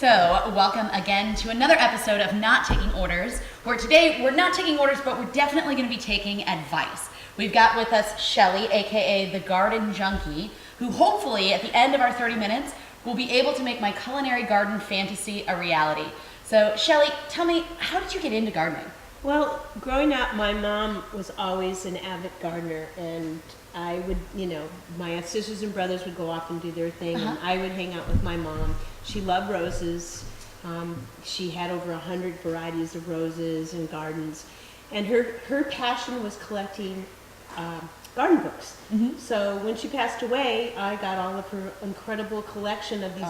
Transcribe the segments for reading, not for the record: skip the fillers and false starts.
So, welcome again to another episode of Not Taking Orders, where today we're not taking orders, but we're definitely going to be taking advice. We've got with us Shelly, aka the Garden Junkie, who hopefully at the end of our 30 minutes will be able to make my culinary garden fantasy a reality. So, Shelly, tell me, how did you get into gardening? Well, growing up, my mom was always an avid gardener, and I would, my sisters and brothers would go off and do their thing, and I would hang out with my mom. She loved roses. She had over 100 varieties of roses and gardens, and her passion was collecting garden books. So when she passed away, I got all of her incredible collection of these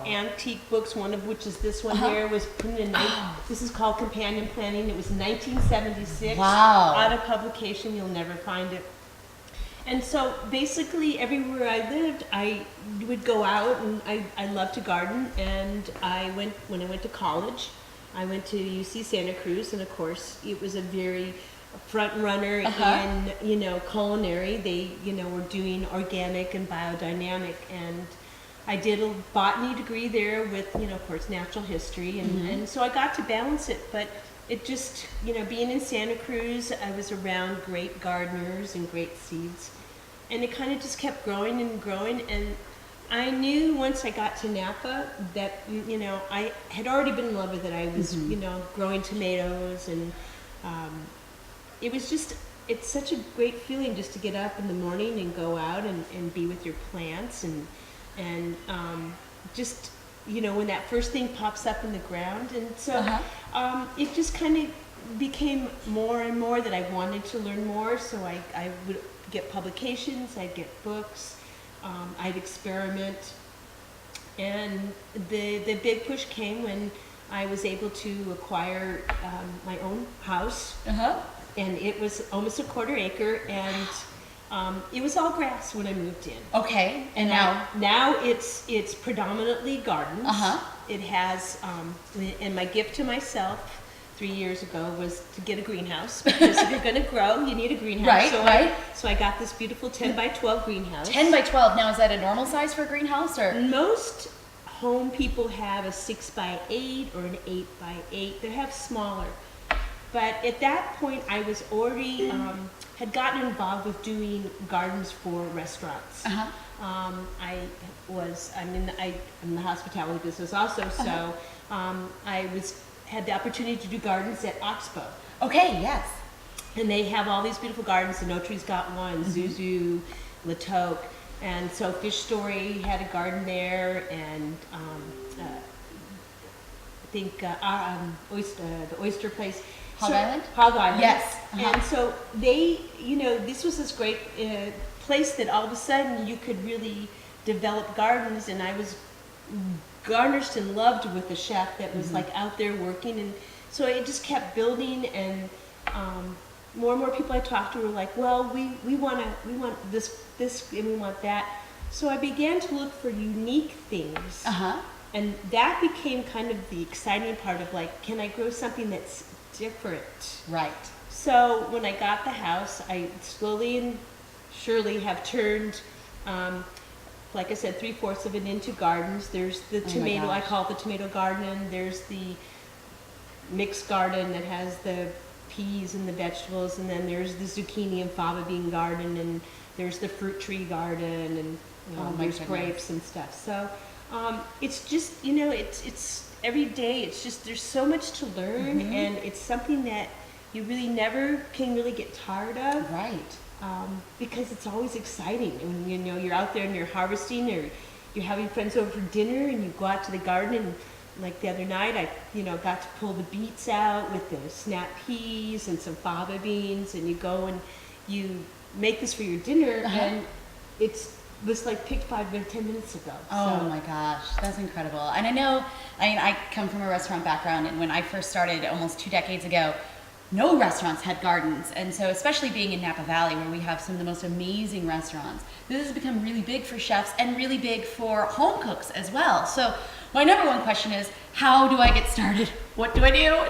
antique books, one of which is this one here, was put in this is called Companion Planting. It was 1976. Out of publication, you'll never find it. And so basically everywhere I lived, I would go out, and I loved to garden. And when I went to college, I went to UC Santa Cruz, and of course it was a very front runner in culinary. They were doing organic and biodynamic, and I did a botany degree there with of course natural history, and so I got to balance it. But it just being in Santa Cruz, I was around great gardeners and great seeds, and it kind of just kept growing and growing. And I knew once I got to Napa that I had already been in love with it. I was growing tomatoes, and it's such a great feeling just to get up in the morning and go out and be with your plants, and just when that first thing pops up in the ground. And so it just kind of became more and more that I wanted to learn more. So I would get publications, I'd get books, I'd experiment, and the big push came when I was able to acquire my own house. And it was almost a quarter acre, and it was all grass when I moved in. Okay. And now it's predominantly gardens. It has, and my gift to myself 3 years ago was to get a greenhouse, because if you're going to grow, you need a greenhouse. So I got this beautiful 10 by 12 greenhouse. 10 by 12. Now, is that a normal size for a greenhouse, or? Most home people have a 6 by 8 or an 8 by 8. They have smaller. But at that point, I was already had gotten involved with doing gardens for restaurants. I'm in the hospitality business also, so I had the opportunity to do gardens at Oxbow. Okay, yes. And they have all these beautiful gardens. The Notary's got one, Zuzu, La Toque, and so Fish Story had a garden there, and I think the Oyster Place. Hog Island? Hog Island. Yes. And so they, this was this great place that all of a sudden you could really develop gardens, and I was garnished and loved with a chef that was like out there working, and so it just kept building, and more and more people I talked to were like, well, we want this and we want that. So I began to look for unique things, and that became kind of the exciting part of like, can I grow something that's different? Right. So when I got the house, I slowly and surely have turned, like I said, 3/4 of it into gardens. There's the tomato, I call it the tomato garden. There's the mixed garden that has the peas and the vegetables, and then there's the zucchini and fava bean garden, and there's the fruit tree garden, and there's grapes and stuff. So it's just, it's every day, it's just, there's so much to learn, and it's something that you really never can really get tired of. Right. Because it's always exciting. And you're out there and you're harvesting, or you're having friends over for dinner, and you go out to the garden, and like the other night, I got to pull the beets out with the snap peas and some fava beans, and you go and you make this for your dinner, and was like picked 5 or 10 minutes ago. Oh my gosh, that's incredible. And I come from a restaurant background, and when I first started almost 2 decades ago, no restaurants had gardens. And so especially being in Napa Valley, where we have some of the most amazing restaurants, this has become really big for chefs and really big for home cooks as well. So my number one question is, how do I get started? What do I do?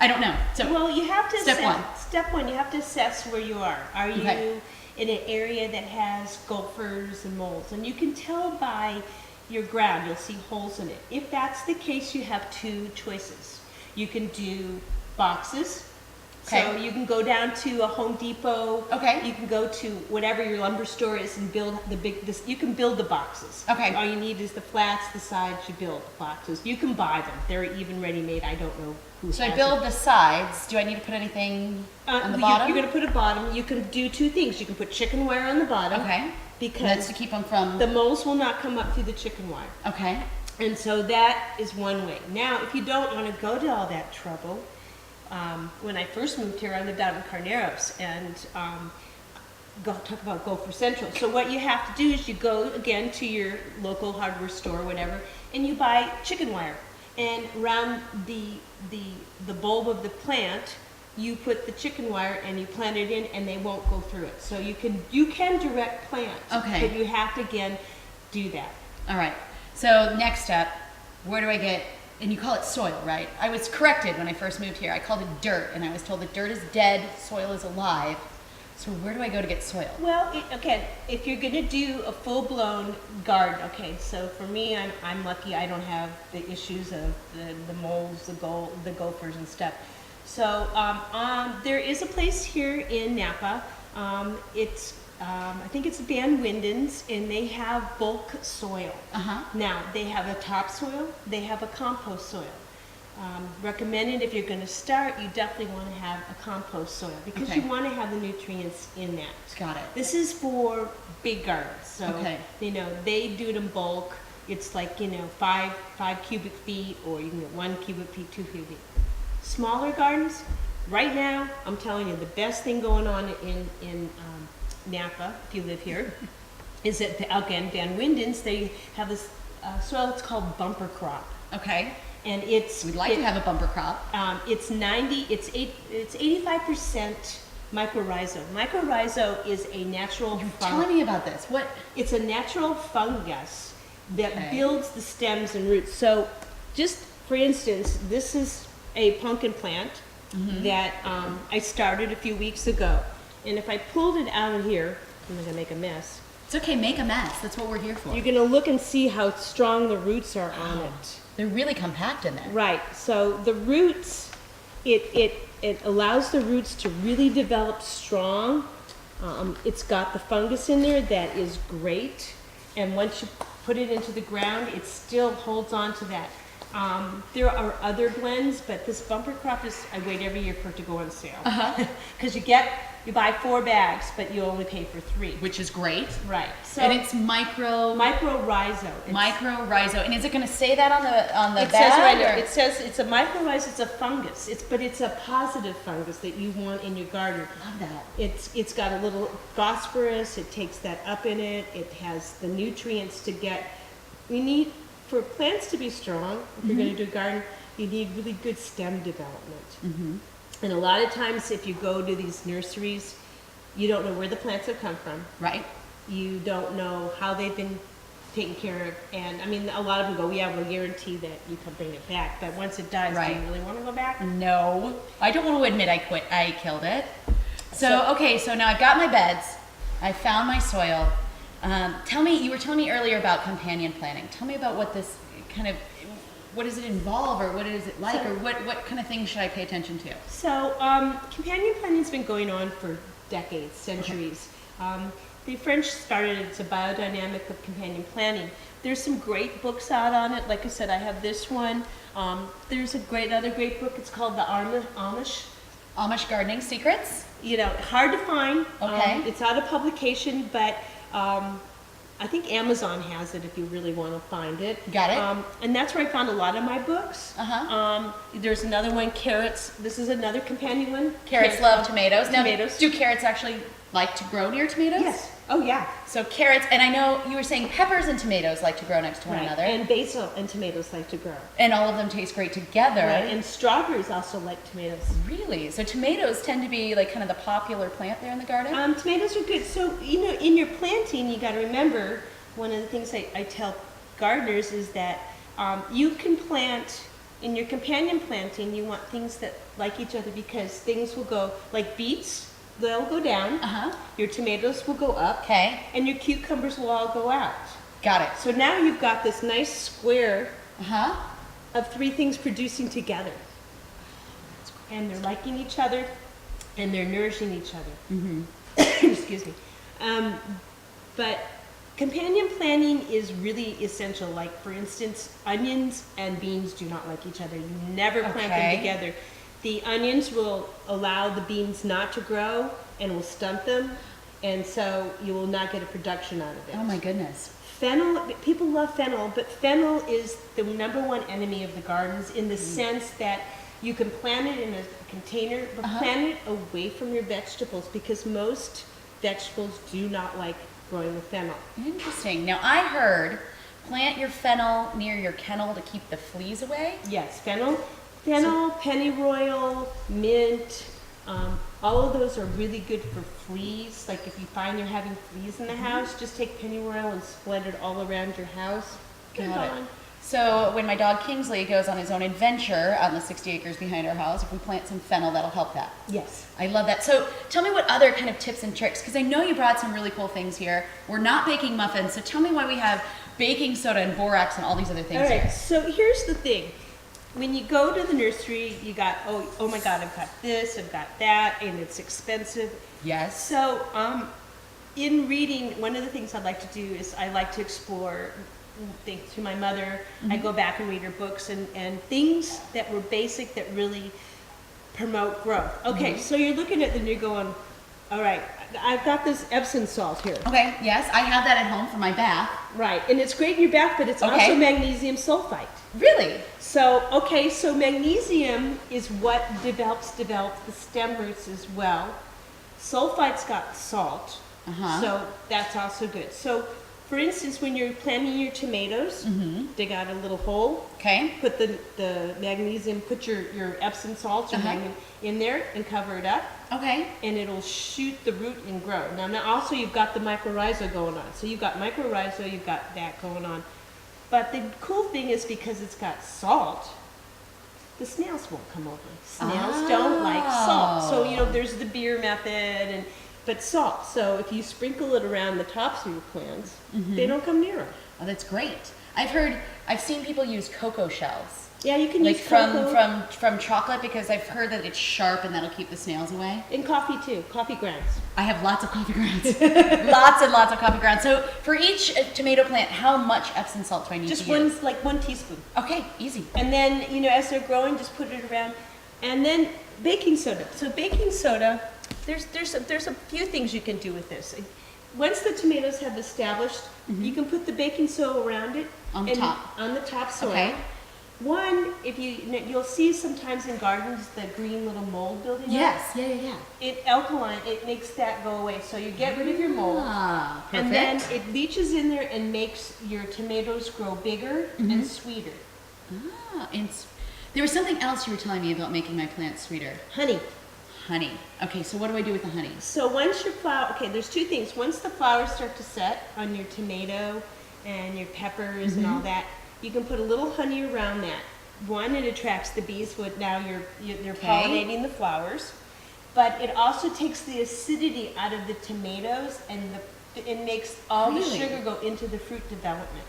I don't know. So well, you have to step one, you have to assess where you are. Are you in an area that has gophers and molds? And you can tell by your ground, you'll see holes in it. If that's the case, you have two choices. You can do boxes. So Okay. you can go down to a Home Depot. Okay. You can go to whatever your lumber store is and build you can build the boxes. Okay. All you need is the flats, the sides, you build the boxes. You can buy them. They're even ready-made. I don't know who So I has build it. the sides. Do I need to put anything on the bottom? You're going to put a bottom. You can do two things. You can put chicken wire on the bottom. Okay. Because That's to keep them from. the moles will not come up through the chicken wire. Okay. And so that is one way. Now, if you don't want to go to all that trouble, when I first moved here, I lived out in Carneros, and talk about Gopher Central. So what you have to do is you go again to your local hardware store, or whatever, and you buy chicken wire. And around the bulb of the plant, you put the chicken wire and you plant it in, and they won't go through it. So you can direct plant, Okay. but you have to again do that. All right. So next step, where do I get? And you call it soil, right? I was corrected when I first moved here. I called it dirt, and I was told that dirt is dead, soil is alive. So where do I go to get soil? Well, okay, if you're going to do a full-blown garden, okay, so for me, I'm lucky I don't have the issues of the moles, the gophers and stuff. So there is a place here in Napa. I think it's Van Winden's, and they have bulk soil. Uh-huh. Now, they have a topsoil, they have a compost soil. Recommended if you're going to start, you definitely want to have a compost soil because Okay. you want to have the nutrients in that. Got it. This is for big gardens, so Okay. they do it in bulk. It's like 5 cubic feet, or you can get 1 cubic feet, 2 cubic feet. Smaller gardens, right now, I'm telling you, the best thing going on in Napa, if you live here, is that again Van Winden's. They have this soil. It's called bumper crop, Okay. and We'd like to have a bumper crop. it's 85% mycorrhiza. Mycorrhiza is a natural Tell me about this. What? It's a natural fungus that Okay. builds the stems and roots. So, just for instance, this is a pumpkin plant that I started a few weeks ago. And if I pulled it out of here, I'm going to make a mess. It's okay. Make a mess. That's what we're here for. You're going to look and see how strong the roots are on it. They're really compact in there. Right. So the roots, it allows the roots to really develop strong. It's got the fungus in there that is great. And once you put it into the ground, it still holds on to that. There are other blends, but this bumper crop I wait every year for it to go on sale. Because you buy 4 bags, but you only pay for 3. Which is great. Right. So And it's mycorrhiza. mycorrhiza. And is it going to say that on the It says bag? right there. or- It says it's a mycorrhiza. It's a fungus. But it's a positive fungus that you want in your garden. Love that. It's got a little phosphorus. It takes that up in it. It has the nutrients to get. We need for plants to be strong. If you're going to do a garden, you need really good stem development. And a lot of times, if you go to these nurseries, you don't know where the plants have come from. Right? You don't know how they've been taken care of. And I mean, a lot of them go, yeah, we'll guarantee that you can bring it back. But once it dies, Right. do you really want to go back? No. I don't want to admit I killed it. Okay, so now I've got my beds. I found my soil. You were telling me earlier about companion planting. Tell me about what this what does it involve, or what is it like, or what kind of things should I pay attention to? So, companion planting's been going on for decades, centuries. The French started it. It's a biodynamic of companion planting. There's some great books out on it. Like I said, I have this one. There's another great book. It's called The Amish Gardening Secrets? Hard to find. Okay. It's out of publication, but I think Amazon has it if you really want to find it. Got it. And that's where I found a lot of my books. Uh-huh. There's another one, carrots. This is another companion one. Carrots love tomatoes. Now, Tomatoes. do carrots actually like to grow near tomatoes? Yes. Oh, yeah. So carrots, and I know you were saying peppers and tomatoes like to grow next to one Right. another. And basil and tomatoes like to grow. And all of them taste great together. Right. And strawberries also like tomatoes. Really? So tomatoes tend to be like kind of the popular plant there in the garden? Tomatoes are good. So, in your planting, you got to remember, one of the things I tell gardeners is that you can plant, in your companion planting, you want things that like each other, because things will go, like beets, they'll go down, Uh-huh. your tomatoes will go up, Okay. and your cucumbers will all go out. Got it. So now you've got this nice square Uh-huh. of three things producing together. And they're liking each other, and they're nourishing each other. Mm-hmm. Excuse me. But companion planting is really essential. Like, for instance, onions and beans do not like each other. You never plant them together. The onions will allow the beans not to grow and will stunt them, and so you will not get a production out of it. Oh my goodness. Fennel, people love fennel, but fennel is the #1 enemy of the gardens in the sense that you can plant it in a container, but plant it away from your vegetables because most vegetables do not like growing with fennel. Interesting. Now I heard plant your fennel near your kennel to keep the fleas away. Yes, fennel, pennyroyal, mint, all of those are really good for fleas. Like if you find you're having fleas in the house, just take pennyroyal and spread it all around your house. Got it. So when my dog Kingsley goes on his own adventure on the 60 acres behind our house, if we plant some fennel, that'll help that. Yes. I love that. So tell me what other kind of tips and tricks, because I know you brought some really cool things here. We're not baking muffins, so tell me why we have baking soda and borax and all these other things All right, here. so here's the thing. When you go to the nursery, you got, oh my God, I've got this, I've got that, and it's expensive. Yes. So in reading, one of the things I like to do is I like to explore, thanks to my mother, I go back and read her books and things that were basic that really promote growth. Okay, so you're looking at it and you're going, all right, I've got this Epsom salt here. Okay, yes, I have that at home for my bath. Right, and it's great in your bath, but it's also magnesium sulfite. Really? So, okay, so magnesium is what develops the stem roots as well. Sulfite's got salt, so that's also good. So, for instance, when you're planting your tomatoes, dig out a little hole. Okay. Put the magnesium, put your Epsom salt in there and cover it up. Okay. And it'll shoot the root and grow. Now also you've got the mycorrhiza going on. So you've got mycorrhiza, you've got that going on. But the cool thing is because it's got salt, the snails won't come over. Snails don't like salt. So, you know, there's the beer method, but salt. So if you sprinkle it around the tops of your plants, they don't come near them. Oh, that's great. I've seen people use cocoa shells. Yeah, you can Like use cocoa. from chocolate, because I've heard that it's sharp and that'll keep the snails away. And coffee too, coffee grounds. I have lots of coffee grounds. Lots and lots of coffee grounds. So for each tomato plant, how much Epsom salt do I need Just to use? like 1 teaspoon. Okay, easy. And then, you know, as they're growing, just put it around. And then baking soda. So baking soda, there's a few things you can do with this. Once the tomatoes have established, you can put the baking soda around it. On the top. On the top soil. Okay. One, you'll see sometimes in gardens the green little mold building up. Yes, yeah. It makes that go away. So you get rid of your mold. Ah, perfect. And then it leaches in there and makes your tomatoes grow bigger and sweeter. Ah, and there was something else you were telling me about making my plants sweeter. Honey. Honey. Okay, so what do I do with the honey? So once your flower, okay, there's two things. Once the flowers start to set on your tomato and your peppers and all that, you can put a little honey around that. One, it attracts the bees, but now you're pollinating the flowers. But it also takes the acidity out of the tomatoes and it makes all the sugar go into the fruit development.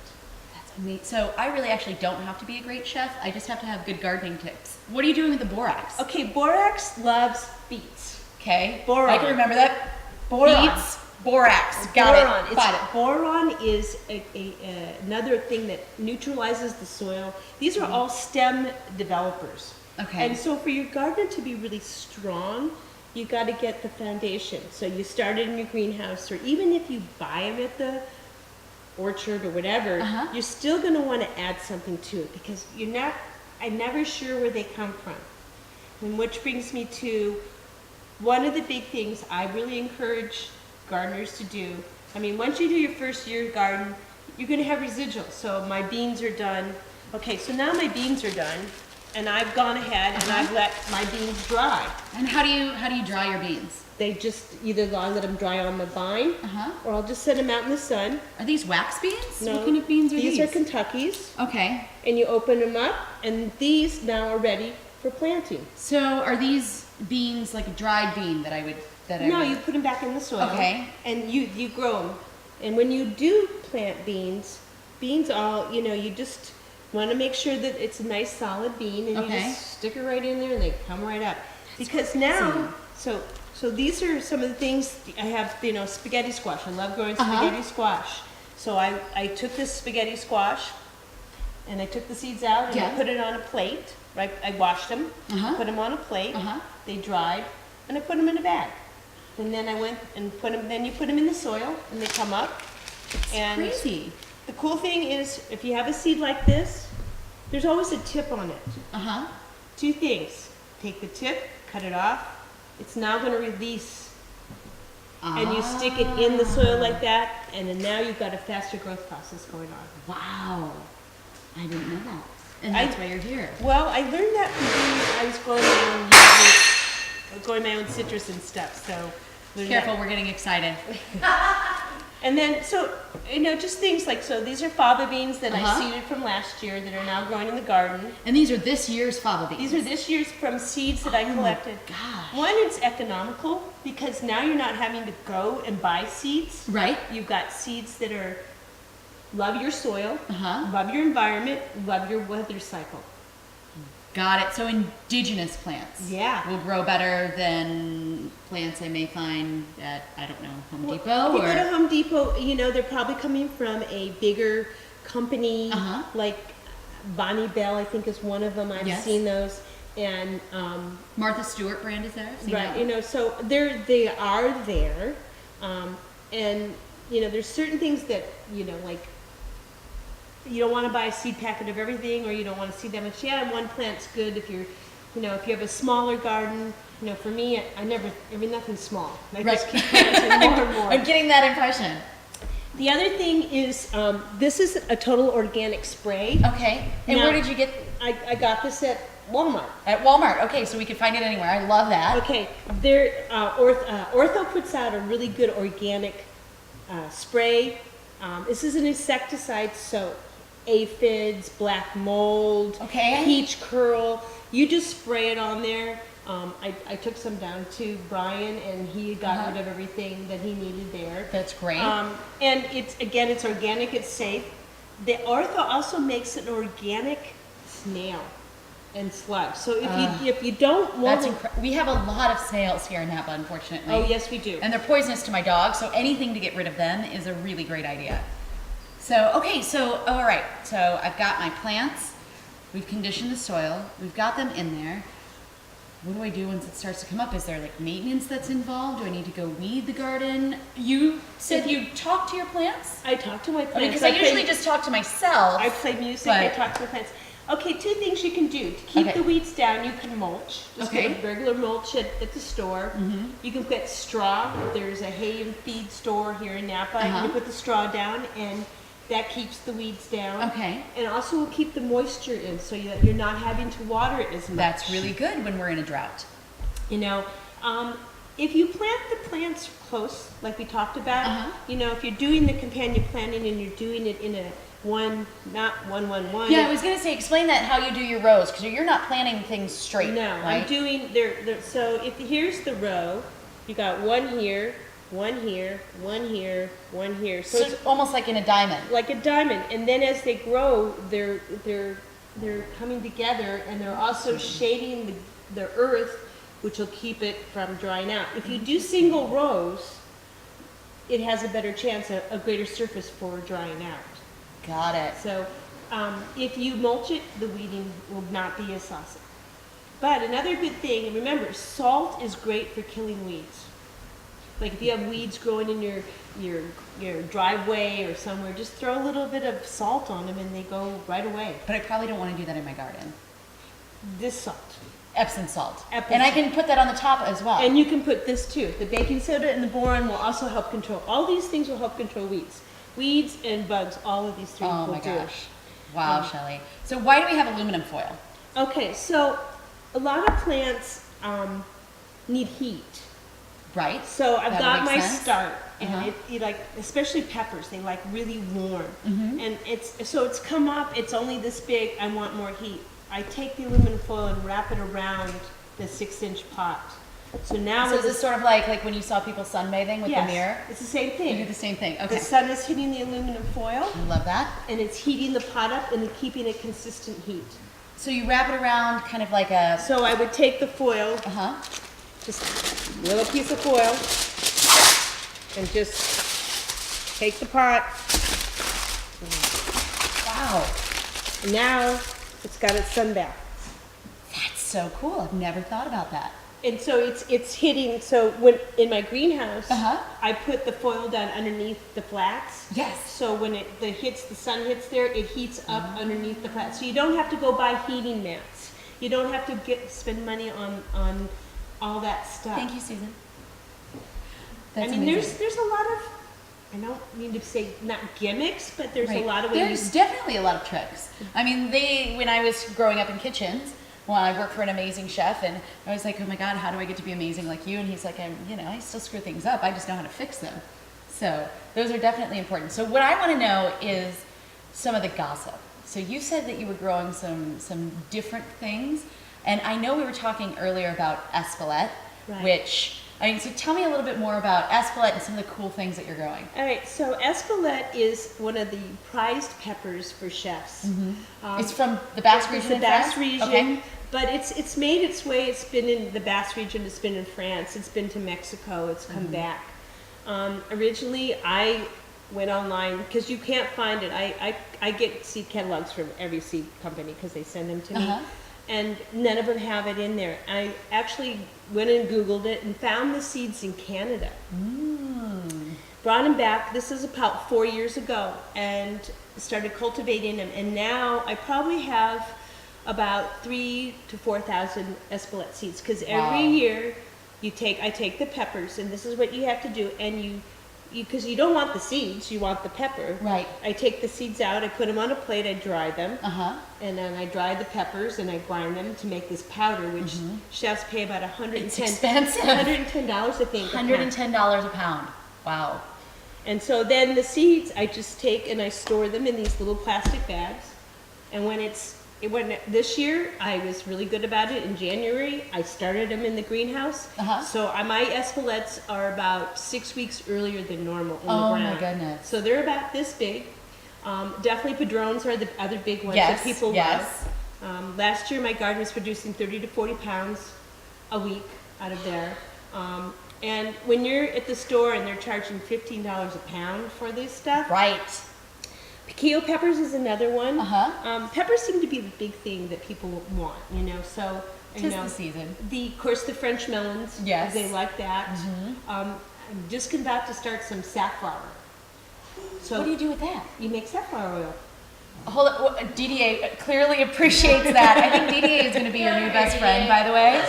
That's amazing. So I really actually don't have to be a great chef. I just have to have good gardening tips. What are you doing with the borax? Okay, borax loves beets. Okay. Boron. I can remember that. Boron. Beets, borax. Got it. Got it. Boron is another thing that neutralizes the soil. These are all stem developers. Okay. And so for your garden to be really strong, you got to get the foundation. So you start it in your greenhouse, or even if you buy them at the orchard or whatever, you're still going to want to add something to it because I'm never sure where they come from. And which brings me to one of the big things I really encourage gardeners to do. I mean, once you do your first year garden, you're going to have residuals. So my beans are done. Okay, so now my beans are done, and I've gone ahead and I've let my beans dry. And how do you dry your beans? They just either I let them dry on the vine, or I'll just set them out in the sun. Are these wax beans? No, What kind of beans are these? These are Kentucky's. Okay. And you open them up, and these now are ready for planting. So are these beans like a dried bean that I would? No, you put them back in the soil. Okay. And you grow them. And when you do plant beans, beans all, you just want to make sure that it's a nice solid bean, and you Okay. just stick it right in there, and they come right up. Because now, so these are some of the things I have. Spaghetti squash. I love growing spaghetti squash. So I took this spaghetti squash, and I took the seeds out, and I put it on a plate. Right, I washed them, put them on a plate. They dried, and I put them in a bag. And then I went and put them. Then you put them in the soil, and they come up. And Crazy. the cool thing is, if you have a seed like this, there's always a tip on it. Two things: take the tip, cut it off. It's now going to release, and you stick it in the soil like that, and then now you've got a faster growth process going on. Wow. I didn't know that. And that's why you're here. Well, I learned that from I was growing my own citrus and stuff. So Careful, we're getting excited. And then, so, just things like, so these are fava beans that I seeded from last year that are now growing in the garden. And these are this year's fava beans. These are this year's from seeds that I collected. Gosh. One, it's economical because now you're not having to go and buy seeds. Right. You've got seeds that love your soil, Uh-huh. love your environment, love your weather cycle. Got it. So indigenous plants. Yeah. Will grow better than plants I may find at, I don't know, Home Depot If you or... go to Home Depot, they're probably coming from a bigger company, like Bonnie Bell, I think is one of them. I've seen those. And Martha Stewart brand is there? I've seen right, that. so they are there, and there's certain things that like you don't want to buy a seed packet of everything, or you don't want to seed that much. Yeah, one plant's good if you're, if you have a smaller garden. For me, nothing's small. I just keep planting more and more. I'm getting that impression. The other thing is, this is a total organic spray. Okay. And Now, where did you get? I got this at Walmart. At Walmart. Okay, so we can find it anywhere. I love that. Okay, Ortho puts out a really good organic spray. This is an insecticide soap. Aphids, black mold, peach curl. You just spray it on there. I took some down to Brian, and he got rid of everything that he needed there. That's great. And it's organic, it's safe. The Ortho also makes an organic snail and slug. So if you don't want we have a lot of snails here in Napa, unfortunately. Oh yes, we do. And they're poisonous to my dog, so anything to get rid of them is a really great idea. So, all right. So I've got my plants. We've conditioned the soil. We've got them in there. What do I do once it starts to come up? Is there like maintenance that's involved? Do I need to go weed the garden? You said you talk to your plants? I talk to my plants. Because I usually just talk to myself. I play music, I talk to my plants. Okay, two things you can do. To keep the weeds down, you can mulch. Just get a regular mulch at the store. You can get straw. There's a hay and feed store here in Napa. You can put the straw down, and that keeps the weeds down. Okay. And also will keep the moisture in, so you're not having to water it as much. That's really good when we're in a drought. If you plant the plants close, like we talked about, if you're doing the companion planting and you're doing it in a not one. Yeah, I was going to say, explain that how you do your rows, because you're not planting things straight. No, right? I'm doing so here's the row, you got one here, one here, one here, one here. So it's almost like in a diamond. Like a diamond, and then as they grow, they're coming together, and they're also shading the earth, which will keep it from drying out. If you do single rows, it has a better chance, a greater surface for drying out. Got it. So if you mulch it, the weeding will not be as saucy. But another good thing, and remember, salt is great for killing weeds. Like if you have weeds growing in your driveway or somewhere, just throw a little bit of salt on them and they go right away. But I probably don't want to do that in my garden. This salt. Epsom salt. Epsom and I salt. can put that on the top as well. And you can put this too. The baking soda and the boron will also help control. All these things will help control weeds. Weeds and bugs, all of these three will do. Oh my gosh. Wow, Shelley. So why do we have aluminum foil? Okay, so a lot of plants need heat. Right. So I've got my sense. start, and you like, especially peppers, they like really warm. And it's come up, it's only this big, I want more heat. I take the aluminum foil and wrap it around the 6-inch pot. So now So is this sort of like when you saw people sunbathing with the mirror? It's the same You thing. do the same thing. The Okay. sun is hitting the aluminum foil, I love that. and it's heating the pot up and keeping a consistent heat. So you wrap it around kind of like a. So I would take the foil, Uh huh. just a little piece of foil, and just take the pot. Wow. And now it's got its sun bath. That's so cool. I've never thought about that. And so it's hitting. So when in my greenhouse, Uh-huh. I put the foil down underneath the flats. Yes. So when the sun hits there, it heats up underneath the flats. So you don't have to go buy heating mats. You don't have to spend money on all that stuff. Thank you, Susan. I That's mean, amazing. there's a lot of, I don't mean to say not gimmicks, but there's Right. a lot of There's ways. definitely a lot of tricks. I mean, when I was growing up in kitchens, well, I worked for an amazing chef, and I was like, oh my God, how do I get to be amazing like you? And he's like, I still screw things up. I just know how to fix them. So those are definitely important. So what I want to know is some of the gossip. So you said that you were growing some different things, and I know we were talking earlier about Espelette, Right. so tell me a little bit more about Espelette and some of the cool things that you're growing. All right, so Espelette is one of the prized peppers for chefs. It's from the Basque region. It's the in Basque France? region, Okay. but it's made its way. It's been in the Basque region. It's been in France. It's been to Mexico. It's come back. Originally, I went online because you can't find it. I get seed catalogs from every seed company because they send them to me, Uh-huh. and none of them have it in there. I actually went and Googled it and found the seeds in Canada. Brought them back. This is about 4 years ago, and started cultivating them. And now I probably have about 3,000 to 4,000 Espelette seeds because every Wow. year I take the peppers, and this is what you have to do. And because you don't want the seeds, you want the pepper. Right. I take the seeds out, I put them on a plate, I dry them, Uh-huh. and then I dry the peppers and I grind them to make this powder, which chefs pay about It's expensive. $110, I think. a pound. $110 a pound. Wow. And so then the seeds, I just take and I store them in these little plastic bags. And when this year, I was really good about it. In January, I started them in the greenhouse. Uh-huh. So my Espelettes are about 6 weeks earlier than normal in the Oh ground. my goodness. So they're about this big. Definitely padrones are the other big ones Yes, that people yes. love. Last year, my garden was producing 30 to 40 pounds a week out of there. And when you're at the store and they're charging $15 a pound for this stuff, Right. Piquillo peppers is another one. Uh-huh. Peppers seem to be the big thing that people want, So, Tis the season. of course, the French melons. Yes. They like that. I'm just about to start some safflower. So What do you do with that? you make safflower oil. Hold on. DDA clearly appreciates that. I think DDA is going to be your new best friend, by the way.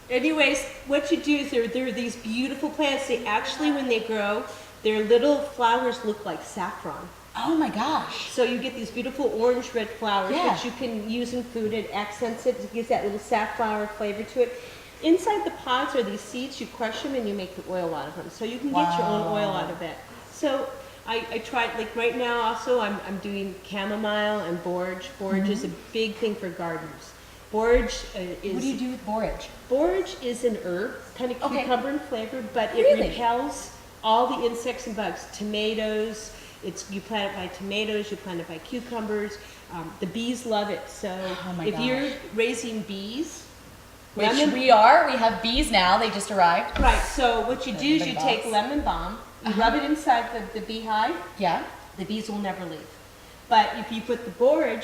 Anyways, what you do is there are these beautiful plants. They actually, when they grow, their little flowers look like saffron. Oh my gosh. So you get these beautiful orange-red flowers, Yeah. which you can use in food. It accents it, it gives that little safflower flavor to it. Inside the pods are these seeds. You crush them and you make the oil out of them. So you can get your own oil out of it. So I tried, like right now also, I'm doing chamomile and borage. Borage is a big thing for gardeners. Borage is... What do you do with borage? Borage is an herb, kind of Okay. cucumber and flavor, but it Really? repels all the insects and bugs. Tomatoes, you plant it by tomatoes, you plant it by cucumbers. The bees love it. So Oh my if you're gosh. raising bees, Which lemon- we are. We have bees now. They just arrived. right? So what you do is Lemon you take balms. lemon balm, you Uh-huh. rub it inside the beehive. Yeah. The bees will never leave. But if you put the borage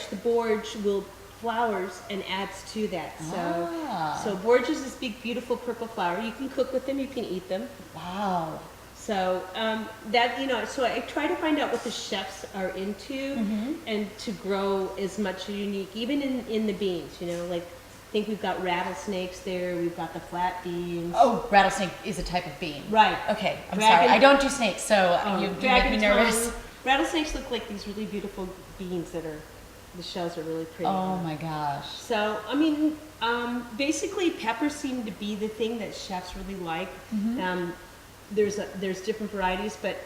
will flowers and adds to that. So borage is this big, beautiful purple flower. You can cook with them. You can eat them. Wow. So so I try to find out what the chefs are into and to grow as much unique, even in the beans, like I think we've got rattlesnakes there, we've got the flat beans. Oh, rattlesnake is a type of bean. Right. Okay. I'm Dragon- sorry. I don't do snakes, so you make Dragon me nervous. tongue. Rattlesnakes look like these really beautiful beans the shells are really pretty. Oh my gosh. So, I mean, basically peppers seem to be the thing that chefs really like. There's different varieties, but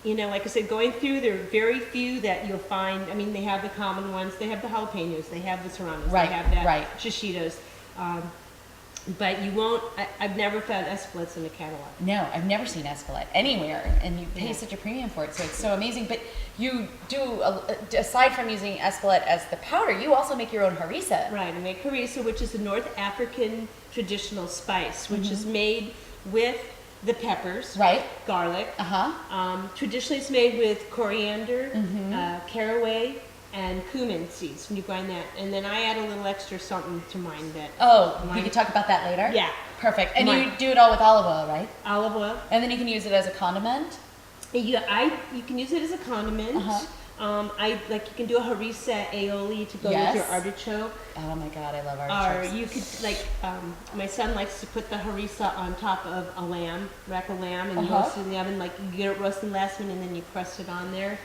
you know, like I said, going through, there are very few that you'll find. I mean, they have the common ones. They have the jalapenos. They have the serranos. Right, They have that right. shishitos. But you won't. I've never found escalots in a catalog. No, I've never seen escalette anywhere, and you pay Yeah. such a premium for it, so it's so amazing. But you do, aside from using escalette as the powder, you also make your own harissa. Right. I make harissa, which is a North African traditional spice, which is made with the peppers, Right. garlic. Uh-huh. Traditionally, it's made with coriander, caraway, and cumin seeds. When you grind that, and then I add a little extra something to mine that. Oh, we Mine- could talk about that later? Yeah. Perfect. And you Mine. do it all with olive oil, right? Olive oil. And then you can use it as a condiment? You can use it as a condiment. I like you can do a harissa aioli to go with your Yes. artichoke. Oh my god, I love Or artichokes. you could my son likes to put the harissa on top of a lamb, rack of lamb, and roast it in the oven. Like you get it roasting last minute, and then you crust it on there.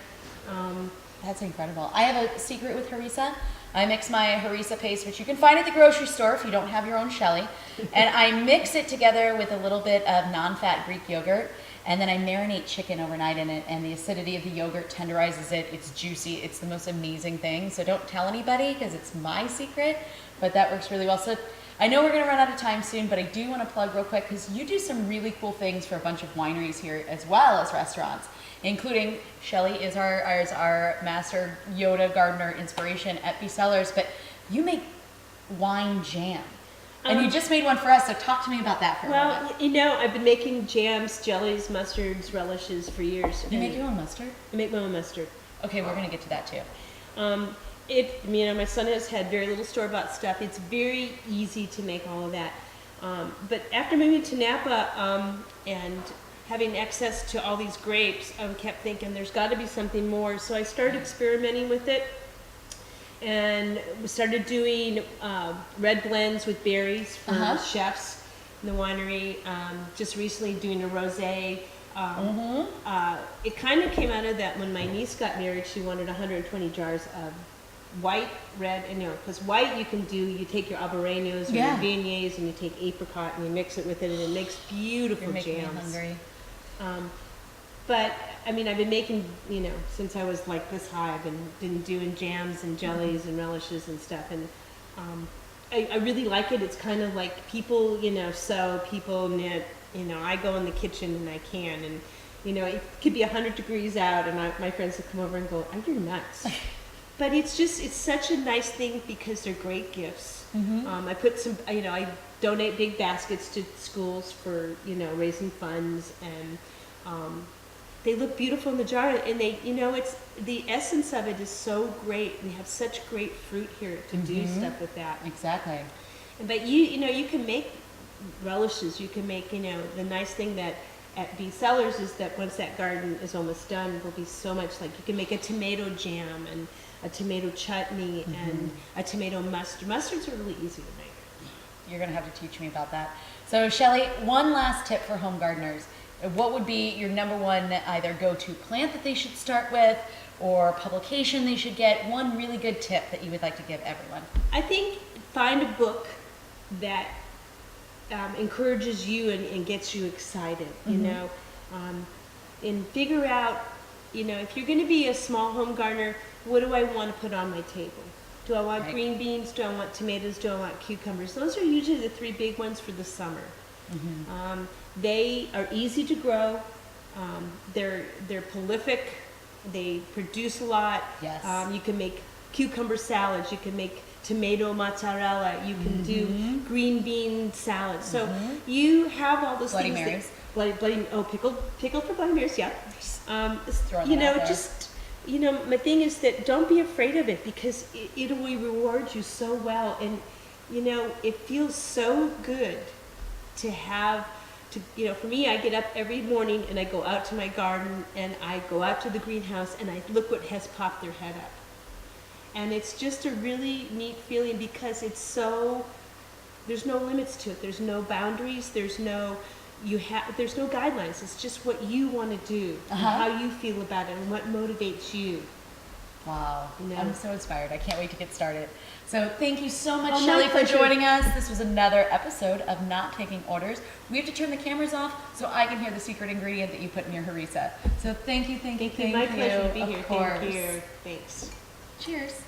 That's incredible. I have a secret with harissa. I mix my harissa paste, which you can find at the grocery store if you don't have your own Shelly, and I mix it together with a little bit of non-fat Greek yogurt, and then I marinate chicken overnight in it, and the acidity of the yogurt tenderizes it. It's juicy. It's the most amazing thing. So don't tell anybody because it's my secret, but that works really well. So I know we're going to run out of time soon, but I do want to plug real quick because you do some really cool things for a bunch of wineries here as well as restaurants, including Shelly is our master Yoda gardener inspiration at Bee Cellars, but you make wine jam. And you just made one for us, so talk to me about that for a moment. Well, you know, I've been making jams, jellies, mustards, relishes for years. You make your own mustard? I make my own mustard. Okay, we're going to get to that too. You know, my son has had very little store-bought stuff. It's very easy to make all of that. But after moving to Napa and having access to all these grapes, I kept thinking there's got to be something more. So I started experimenting with it and we started doing red blends with berries for chefs in the winery. Just recently doing a rosé. It kind of came out of that when my niece got married. She wanted 120 jars of white, red, and because white you take your albarenos or your beignets and you take apricot and you mix it with it and it makes beautiful You're making jams. me hungry. But I mean, I've been making, since I was like this high, I've been doing jams and jellies and relishes and stuff, and I really like it. It's kind of like people, sew, people knit. I go in the kitchen and I can, and it could be 100 degrees out, and my friends will come over and go, "Oh, you're nuts." But it's such a nice thing because they're great gifts. I put some, I donate big baskets to schools for, raising funds, and they look beautiful in the jar, and they, it's the essence of it is so great. We have such great fruit here to do stuff with that. Exactly. But you can make relishes. You can make, the nice thing that at Bee Cellars is that once that garden is almost done, there'll be so much, like you can make a tomato jam and a tomato chutney and a tomato mustard. Mustards are really easy to make. You're going to have to teach me about that. So Shelly, one last tip for home gardeners. What would be your number one either go-to plant that they should start with or publication they should get? One really good tip that you would like to give everyone. I think find a book that encourages you and gets you excited, and figure out, if you're going to be a small home gardener, what do I want to put on my table? Do I want green beans? Do I want tomatoes? Do I want cucumbers? Those are usually the three big ones for the summer. They are easy to grow. They're prolific. They produce a lot. Yes. You can make cucumber salads. You can make tomato mozzarella. You can do green bean salads. So you have all those Bloody things. Marys. Pickled for Bloody Marys. Yeah. Throwing that out there. My thing is that don't be afraid of it because it will reward you so well, and it feels so good to have. For me, I get up every morning and I go out to my garden and I go out to the greenhouse and I look what has popped their head up. And it's just a really neat feeling because there's no limits to it. There's no boundaries. There's no guidelines. It's just what you want to do, and how you feel about it, and what motivates you. Wow. You know? I'm so inspired. I can't wait to get started. So thank you so much, Oh, my Shelley, for pleasure. joining us. This was another episode of Not Taking Orders. We have to turn the cameras off so I can hear the secret ingredient that you put in your harissa. So thank you, thank you, thank you. My pleasure to be Of here. course. Thank you. Thanks. Cheers.